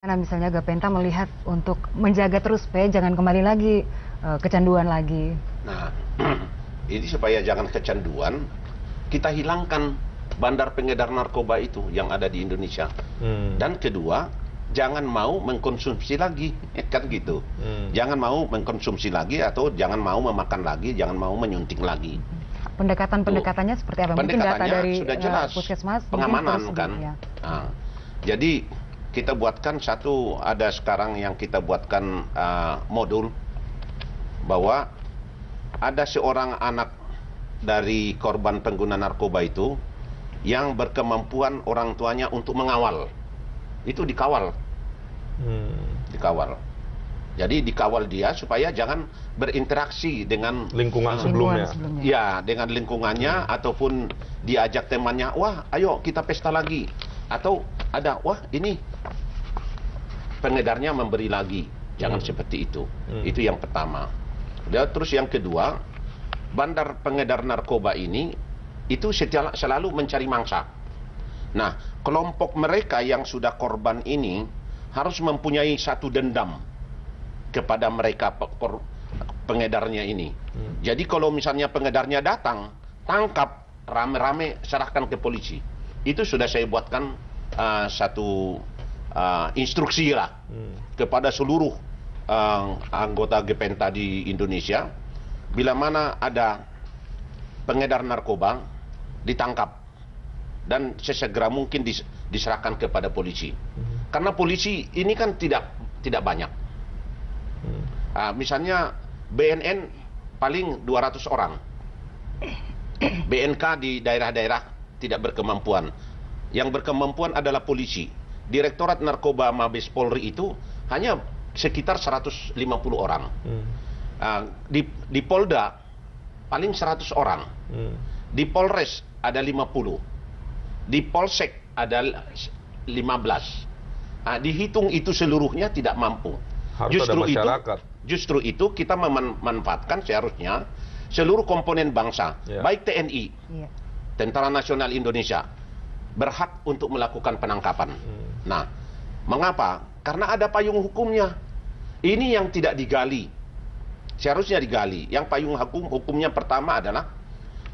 Karena misalnya Gapenta melihat untuk menjaga terus supaya jangan kembali lagi kecanduan lagi. Nah, ini supaya jangan kecanduan, kita hilangkan bandar pengedar narkoba itu yang ada di Indonesia. Dan kedua, jangan mau mengkonsumsi lagi, kan gitu. Jangan mau mengkonsumsi lagi atau jangan mau memakan lagi, jangan mau menyunting lagi. Pendekatan-pendekatannya seperti apa? Mungkin data dari sudah jelas, Puskesmas, pengamanan kan. Ya. Nah, jadi kita buatkan ada sekarang yang kita buatkan modul bahwa ada seorang anak dari korban pengguna narkoba itu yang berkemampuan orang tuanya untuk mengawal. Itu dikawal. Dikawal. Jadi dikawal dia supaya jangan berinteraksi dengan lingkungan sebelumnya. Ya, dengan lingkungannya ataupun diajak temannya, wah ayo kita pesta lagi. Atau ada, wah ini pengedarnya memberi lagi. Jangan seperti itu. Itu yang pertama. Terus yang kedua, bandar pengedar narkoba ini itu selalu mencari mangsa. Nah, kelompok mereka yang sudah korban ini harus mempunyai satu dendam kepada mereka pengedarnya ini. Jadi kalau misalnya pengedarnya datang, tangkap, rame-rame serahkan ke polisi. Itu sudah saya buatkan satu instruksi lah kepada seluruh anggota Gapenta di Indonesia. Bila mana ada pengedar narkoba, ditangkap dan sesegera mungkin diserahkan kepada polisi. Karena polisi ini kan tidak banyak. Misalnya BNN paling 200 orang. BNK di daerah-daerah tidak berkemampuan. Yang berkemampuan adalah polisi. Direktorat Narkoba Mabes Polri itu hanya sekitar 150 orang. Di Polda paling 100 orang. Di Polres ada 50. Di Polsek ada 15. Dihitung itu seluruhnya tidak mampu. Harus ada masyarakat. Justru itu kita memanfaatkan seharusnya seluruh komponen bangsa, baik TNI, Tentara Nasional Indonesia, berhak untuk melakukan penangkapan. Nah, mengapa? Karena ada payung hukumnya. Ini yang tidak digali. Seharusnya digali. Yang payung hukumnya pertama adalah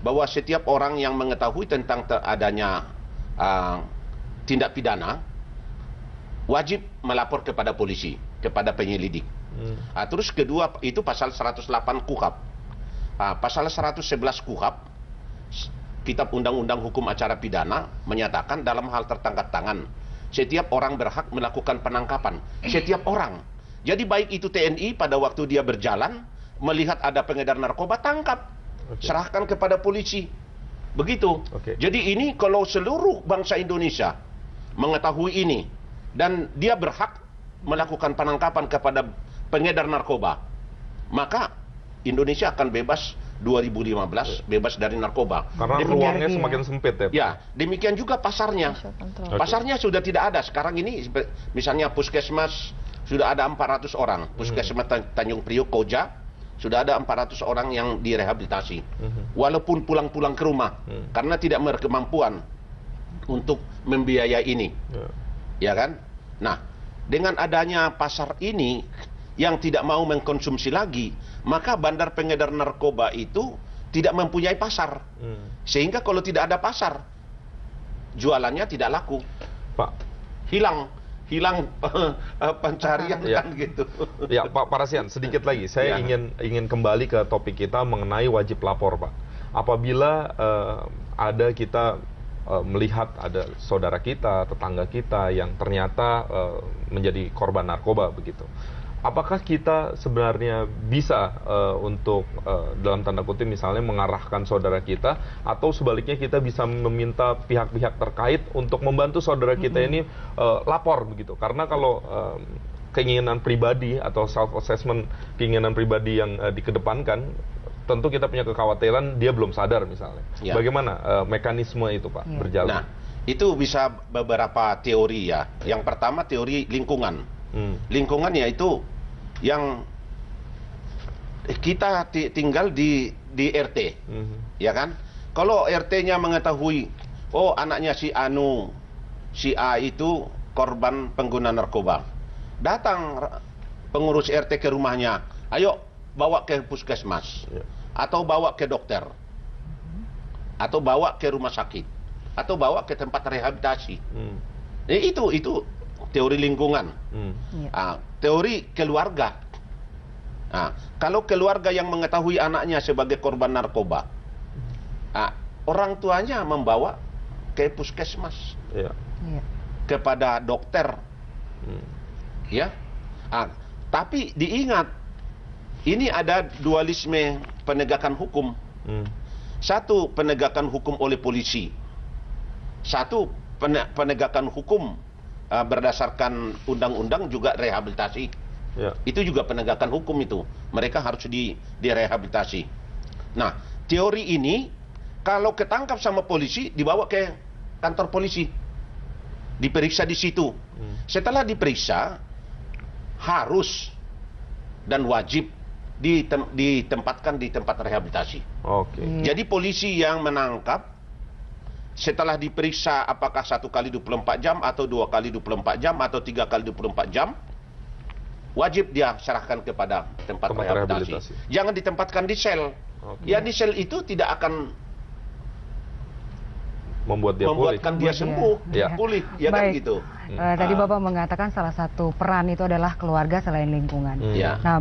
bahwa setiap orang yang mengetahui tentang adanya tindak pidana wajib melapor kepada polisi, kepada penyelidik. Terus kedua itu pasal 108 KUHP. Pasal 111 KUHP, Kitab Undang-Undang Hukum Acara Pidana, menyatakan dalam hal tertangkap tangan, setiap orang berhak melakukan penangkapan. Setiap orang. Jadi baik itu TNI pada waktu dia berjalan, melihat ada pengedar narkoba, tangkap. Serahkan kepada polisi. Begitu. Jadi ini kalau seluruh bangsa Indonesia mengetahui ini, dan dia berhak melakukan penangkapan kepada pengedar narkoba, maka Indonesia akan bebas 2015, bebas dari narkoba. Karena ruangnya semakin sempit ya. Ya, demikian juga pasarnya. Pasarnya sudah tidak ada. Sekarang ini misalnya Puskesmas sudah ada 400 orang. Puskesmas Tanjung Priok Koja sudah ada 400 orang yang direhabilitasi. Walaupun pulang-pulang ke rumah karena tidak berkemampuan untuk membiayai ini. Ya kan? Nah, dengan adanya pasar ini yang tidak mau mengkonsumsi lagi, maka bandar pengedar narkoba itu tidak mempunyai pasar. Sehingga kalau tidak ada pasar, jualannya tidak laku. Pak, hilang pencarian kan gitu. Ya, Pak Parasian, sedikit lagi saya ingin kembali ke topik kita mengenai wajib lapor, Pak. Apabila ada kita melihat ada saudara kita, tetangga kita yang ternyata menjadi korban narkoba begitu. Apakah kita sebenarnya bisa untuk dalam tanda kutip misalnya mengarahkan saudara kita, atau sebaliknya kita bisa meminta pihak-pihak terkait untuk membantu saudara kita ini lapor begitu? Karena kalau keinginan pribadi atau self assessment keinginan pribadi yang dikedepankan, tentu kita punya kekhawatiran dia belum sadar misalnya. Bagaimana mekanisme itu, Pak, berjalan? Nah, itu bisa beberapa teori ya. Yang pertama teori lingkungan. Lingkungan yaitu yang kita tinggal di RT, ya kan? Kalau RT-nya mengetahui, oh anaknya si Anu, si A itu korban pengguna narkoba, datang pengurus RT ke rumahnya, ayo bawa ke puskesmas, atau bawa ke dokter, atau bawa ke rumah sakit, atau bawa ke tempat rehabilitasi. Itu teori lingkungan. Teori keluarga. Kalau keluarga yang mengetahui anaknya sebagai korban narkoba, orang tuanya membawa ke puskesmas, kepada dokter, ya. Tapi diingat, ini ada dualisme penegakan hukum. Satu, penegakan hukum oleh polisi. Satu, penegakan hukum berdasarkan undang-undang juga rehabilitasi. Itu juga penegakan hukum itu. Mereka harus direhabilitasi. Nah, teori ini kalau ketangkap sama polisi dibawa ke kantor polisi, diperiksa di situ. Setelah diperiksa, harus dan wajib ditempatkan di tempat rehabilitasi. Jadi polisi yang menangkap setelah diperiksa apakah 1 kali 24 jam atau 2 kali 24 jam atau 3 kali 24 jam, wajib dia serahkan kepada tempat rehabilitasi. Jangan ditempatkan di sel. Ya, di sel itu tidak akan membuatkan dia sembuh, pulih, ya kan gitu. Tadi Bapak mengatakan salah satu peran itu adalah keluarga selain lingkungan. Nah,